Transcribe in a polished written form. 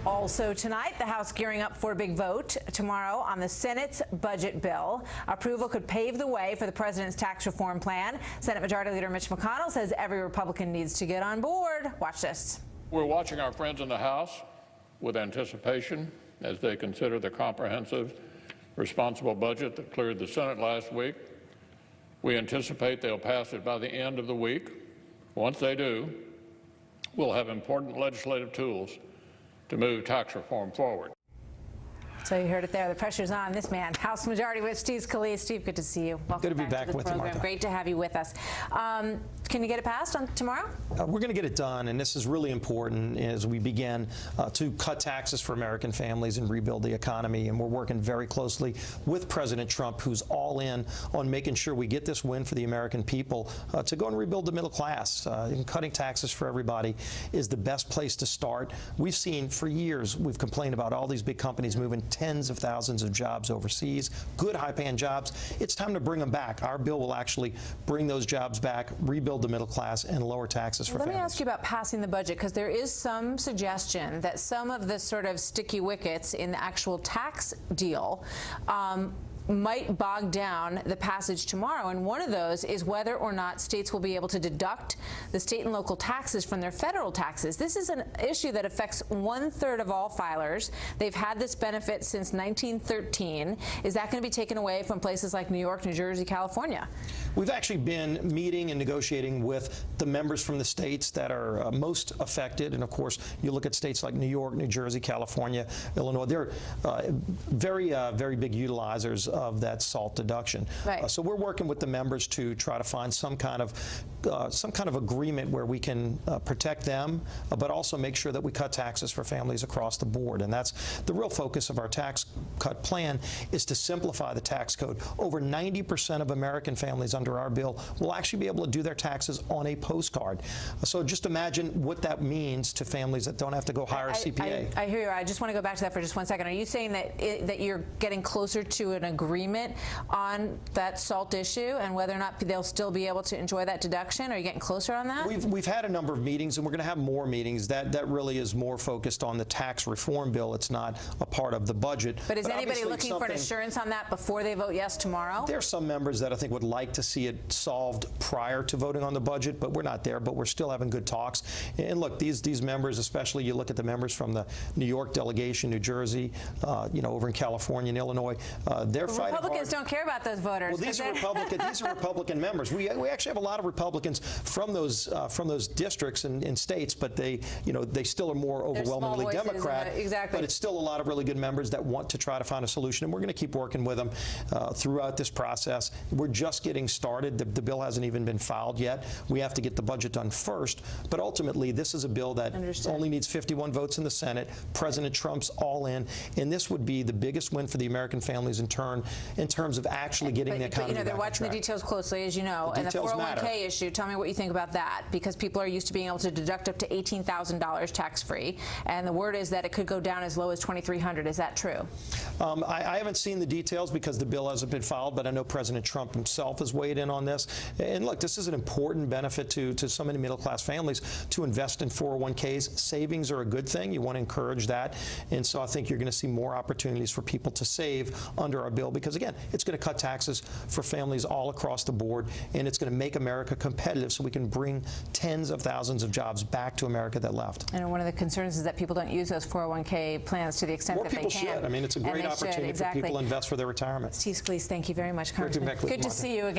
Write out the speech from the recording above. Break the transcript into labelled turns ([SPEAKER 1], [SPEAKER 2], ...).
[SPEAKER 1] Also tonight, the House gearing up for a big vote tomorrow on the Senate's budget bill. Approval could pave the way for the president's tax reform plan. Senate Majority Leader Mitch McConnell says every Republican needs to get on board. Watch this.
[SPEAKER 2] We're watching our friends in the House with anticipation as they consider the comprehensive, responsible budget that cleared the Senate last week. We anticipate they'll pass it by the end of the week. Once they do, we'll have important legislative tools to move tax reform forward.
[SPEAKER 1] So you heard it there. The pressure's on this man, House Majority Whip Steve Scalise. Steve, good to see you. Welcome
[SPEAKER 3] good to be back
[SPEAKER 1] to the
[SPEAKER 3] with
[SPEAKER 1] program.
[SPEAKER 3] you, Martha.
[SPEAKER 1] Great to have you with us. Can you get it passed on tomorrow?
[SPEAKER 3] We're going to get it done, and this is really important as we begin to cut taxes for American families and rebuild the economy. And we're working very closely with President Trump, who's all in on making sure we get this win for the American people to go and rebuild the middle class. And cutting taxes for everybody is the best place to start. We've seen for years, we've complained about all these big companies moving tens of thousands of jobs overseas, good high-paying jobs. It's time to bring them back. Our bill will actually bring those jobs back, rebuild the middle class, and lower taxes for families.
[SPEAKER 1] Let me ask you about passing the budget, because there is some suggestion that some of the sort of sticky wickets in the actual tax deal might bog down the passage tomorrow, and one of those is whether or not states will be able to deduct the state and local taxes from their federal taxes. This is an issue that affects 1/3 of all filers. They've had this benefit since 1913. Is that going to be taken away from places like New York, New Jersey, California?
[SPEAKER 3] We've actually been meeting and negotiating with the members from the states that are most affected, and of course you look at states like New York, New Jersey, California, Illinois. They're very big utilizers of that SALT deduction.
[SPEAKER 1] Right.
[SPEAKER 3] So we're working with the members to try to find some kind of agreement where we can protect them, but also make sure that we cut taxes for families across the board. And that's the real focus of our tax cut plan, is to simplify the tax code. Over 90% of American families under our bill will actually be able to do their taxes on a postcard. So just imagine what that means to families that don't have to go hire a CPA.
[SPEAKER 1] I hear you. I just want to go back to that for just 1 second. Are you saying that you're getting closer to an agreement on that SALT issue and whether or not they'll still be able to enjoy that deduction? Are you getting closer on that?
[SPEAKER 3] We've had a number of meetings, and we're going to have more meetings. That really is more focused on the tax reform bill. It's not a part of the budget.
[SPEAKER 1] But is anybody looking for an assurance on that before they vote yes tomorrow?
[SPEAKER 3] There are some members that I think would like to see it solved prior to voting on the budget, but we're not there. But we're still having good talks. And look, these members, especially you look at the members from the New York delegation, New Jersey, over in California and Illinois, they're fighting
[SPEAKER 1] Republicans
[SPEAKER 3] hard.
[SPEAKER 1] Don't care about those voters.
[SPEAKER 3] Well, these are Republican members. We actually have a lot of Republicans from those districts and states, but they still are more overwhelmingly Democrat.
[SPEAKER 1] Exactly.
[SPEAKER 3] But it's still a lot of really good members that want to try to find a solution, and we're going to keep working with them throughout this process. We're just getting started. The bill hasn't even been filed yet. We have to get the budget done first, but ultimately this is a bill that only needs 51 votes in the Senate. President Trump's all in, and this would be the biggest win for the American families in terms of actually getting the economy back on track.
[SPEAKER 1] They're watching the details closely, as you know, and the 401k issue. Tell me what you think about that, because people are used to being able to deduct up to $18,000 tax-free, and the word is that it could go down as low as $2,300. Is that true?
[SPEAKER 3] I haven't seen the details because the bill hasn't been filed, but I know President Trump himself has weighed in on this. And look, this is an important benefit to so many middle-class families to invest in 401ks. Savings are a good thing. You want to encourage that. And so I think you're going to see more opportunities for people to save under our bill, because again, it's going to cut taxes for families all across the board, and it's going to make America competitive so we can bring tens of thousands of jobs back to America that left.
[SPEAKER 1] And one of the concerns is that people don't use those 401k plans to the extent that they can.
[SPEAKER 3] More people should. I mean, it's a great opportunity for people to invest for their retirement.
[SPEAKER 1] Steve Scalise, thank you very much, Congressman. Good to see you again.